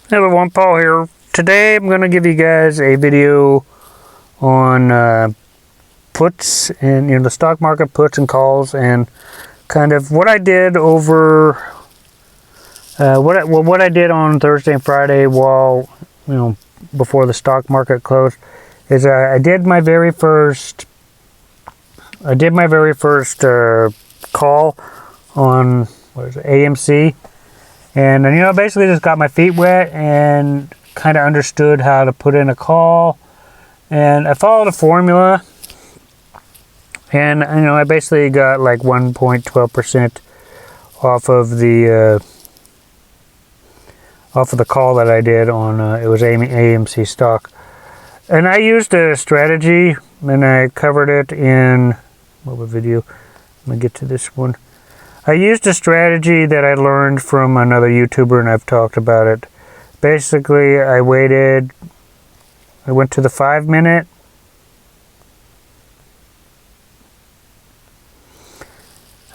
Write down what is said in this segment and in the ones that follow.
Hey everyone, Paul here. Today I'm going to give you guys a video on puts and the stock market puts and calls, and kind of what I did over what I did on Thursday and Friday while before the stock market closed is I did my very first call on AMC. And basically just got my feet wet and kind of understood how to put in a call. And I followed a formula. And, I basically got like 1.12% off of the call that I did on, it was AMC stock. And I used a strategy, and I covered it in, what video? Let me get to this one. I used a strategy that I learned from another YouTuber, and I've talked about it. Basically, I went to the 5 minute.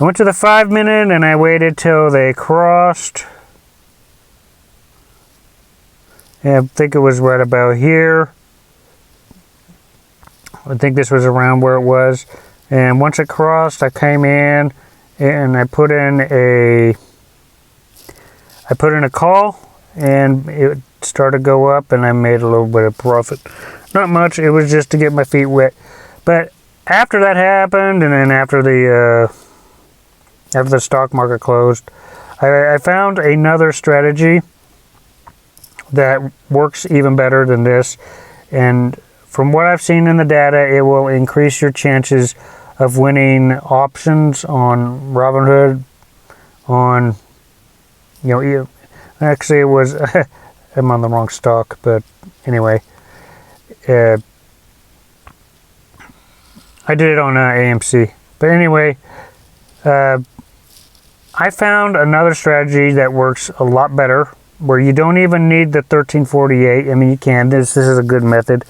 I went to the 5 minute and I waited till they crossed. And I think it was right about here. I think this was around where it was. And once it crossed, I came in and I put in a call, and it started to go up, and I made a little bit of profit. Not much. It was just to get my feet wet. But after that happened, and then after the stock market closed, I found another strategy that works even better than this. And from what I've seen in the data, it will increase your chances of winning options on Robinhood, on, actually it was, I'm on the wrong stock, but anyway, I did it on AMC. But anyway, I found another strategy that works a lot better, where you don't even need the 1348. I mean, you can, this is a good method,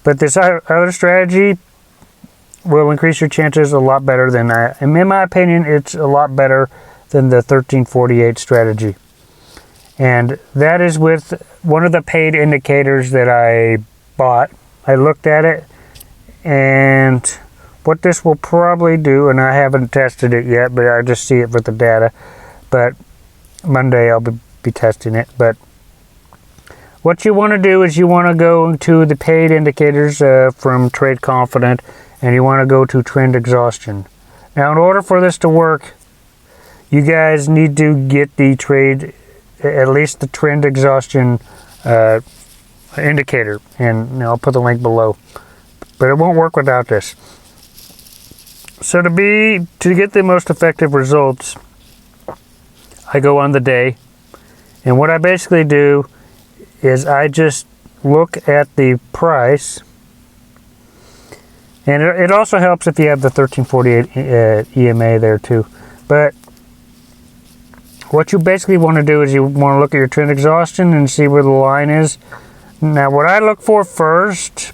but this other strategy will increase your chances a lot better than that. And in my opinion, it's a lot better than the 1348 strategy. And that is with one of the paid indicators that I bought. I looked at it, and what this will probably do, and I haven't tested it yet, but I just see it with the data. But Monday I'll be testing it. But what you want to do is you want to go to the paid indicators from Trade Confident, and you want to go to trend exhaustion. Now, in order for this to work, you guys need to get at least the trend exhaustion indicator, and I'll put the link below. But it won't work without this. So to get the most effective results, I go on the day, and what I basically do is I just look at the price. And it also helps if you have the 1348 EMA there too. But what you basically want to do is you want to look at your trend exhaustion and see where the line is. Now, what I look for first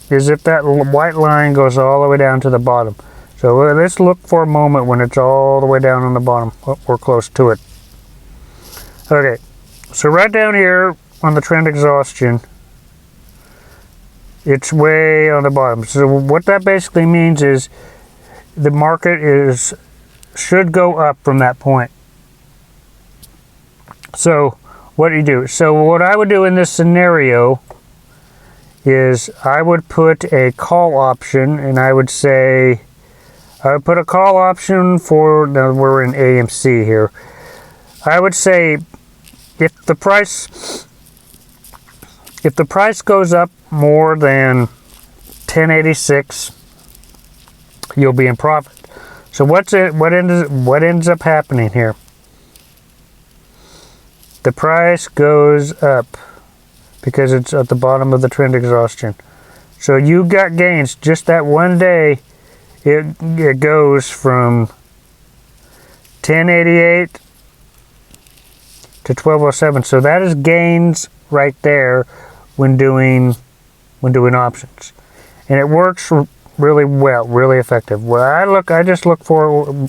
is if that white line goes all the way down to the bottom. So let's look for a moment when it's all the way down on the bottom. Oh, we're close to it. Okay, so right down here on the trend exhaustion, it's way on the bottom. So what that basically means is the market should go up from that point. So what do you do? So what I would do in this scenario is I would put a call option, and I would put a call option for, now we're in AMC here. I would say if the price goes up more than 1086, you'll be in profit. So what ends up happening here? The price goes up because it's at the bottom of the trend exhaustion. So you got gains just that one day. It goes from 1088 to 1207. So that is gains right there when doing options, and it works really well, really effective. I just look for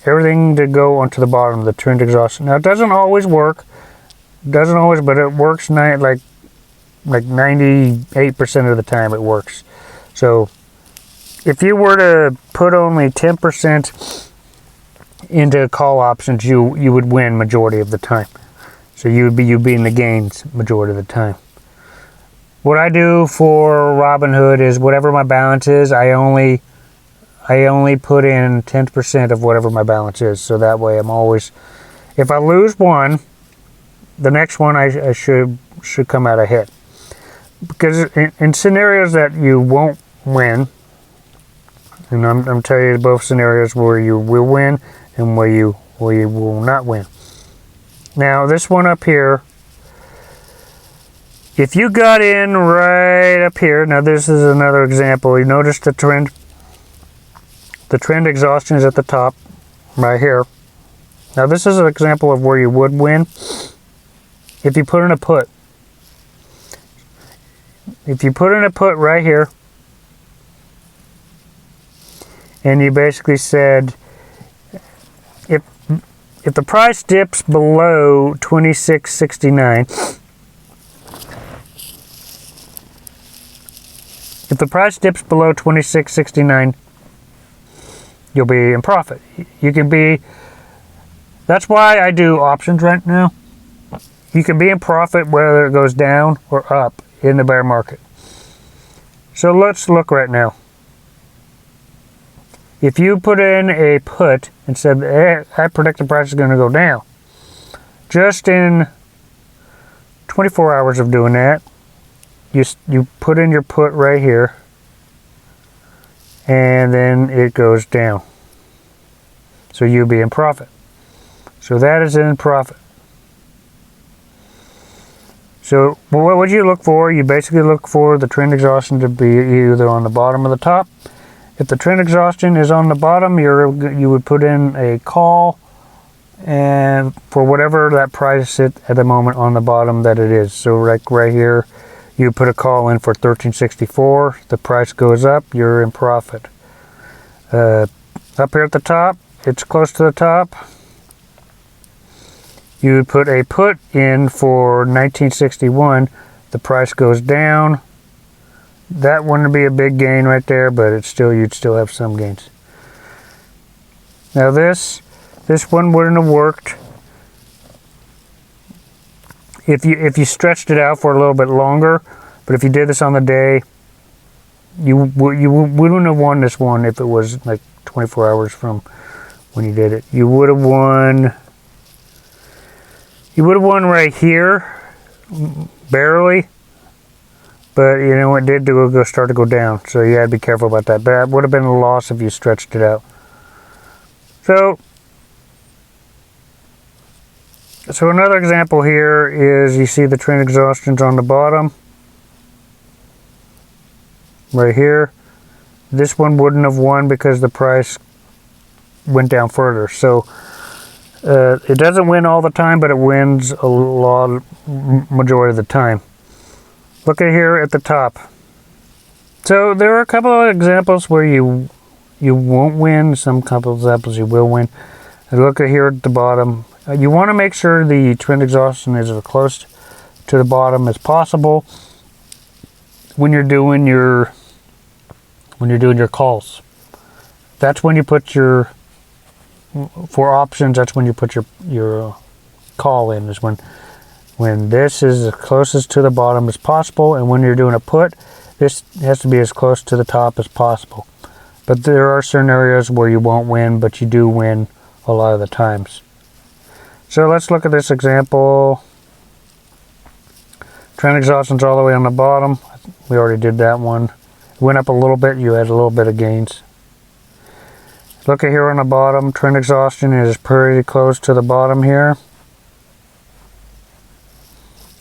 everything to go onto the bottom of the trend exhaustion. Now, it doesn't always work. Doesn't always, but it works like 98% of the time it works. So if you were to put only 10% into call options, you would win majority of the time. So you'd be in the gains majority of the time. What I do for Robinhood is whatever my balance is, I only put in 10% of whatever my balance is. So that way I'm always, if I lose one, the next one I should come out ahead. Because in scenarios that you won't win, and I'm telling you both scenarios where you will win and where you will not win. Now this one up here, if you got in right up here, now this is another example. You notice the trend exhaustion is at the top right here. Now this is an example of where you would win if you put in a put. If you put in a put right here, and you basically said, if the price dips below 26.69, if the price dips below 26.69, you'll be in profit. You can be, that's why I do options right now. You can be in profit whether it goes down or up in the bear market. So let's look right now. If you put in a put and said, hey, I predict the price is going to go down, just in 24 hours of doing that, you put in your put right here, and then it goes down. So you'll be in profit. So that is in profit. So what would you look for? You basically look for the trend exhaustion to be either on the bottom or the top. If the trend exhaustion is on the bottom, you would put in a call, and for whatever that price is at the moment on the bottom that it is. So like right here, you put a call in for 13.64. The price goes up, you're in profit. Up here at the top, it's close to the top. You would put a put in for 19.61. The price goes down. That wouldn't be a big gain right there, but it's still, you'd still have some gains. Now this one wouldn't have worked if you stretched it out for a little bit longer. But if you did this on the day, you wouldn't have won this one if it was like 24 hours from when you did it. You would have won right here, barely. But you know, it did start to go down, so you had to be careful about that. But that would have been a loss if you stretched it out. So another example here is you see the trend exhaustions on the bottom, right here. This one wouldn't have won because the price went down further. So it doesn't win all the time, but it wins a lot, majority of the time. Look at here at the top. So there are a couple of examples where you won't win. Some couple of examples you will win. And look at here at the bottom. You want to make sure the trend exhaustion is as close to the bottom as possible when you're doing your calls. That's when you put for options. That's when you put your call in. Is when this is as closest to the bottom as possible, and when you're doing a put, this has to be as close to the top as possible. But there are scenarios where you won't win, but you do win a lot of the times. So let's look at this example. Trend exhaustion's all the way on the bottom. We already did that one. It went up a little bit, you had a little bit of gains. Look at here on the bottom, trend exhaustion is pretty close to the bottom here.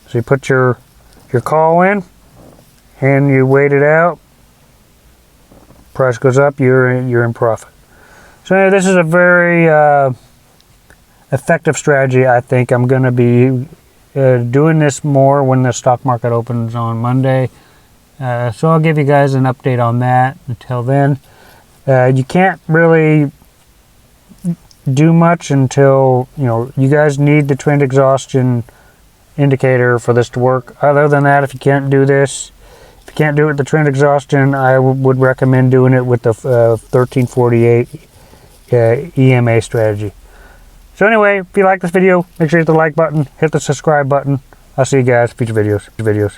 So you put your call in and you wait it out. Price goes up, you're in profit. So anyway, this is a very effective strategy. I think I'm going to be doing this more when the stock market opens on Monday. So I'll give you guys an update on that. Until then, you can't really do much until you guys need the trend exhaustion indicator for this to work. Other than that, if you can't do this, if you can't do it with the trend exhaustion, I would recommend doing it with the 1348 EMA strategy. So anyway, if you like this video, make sure you hit the like button, hit the subscribe button. I'll see you guys in future videos.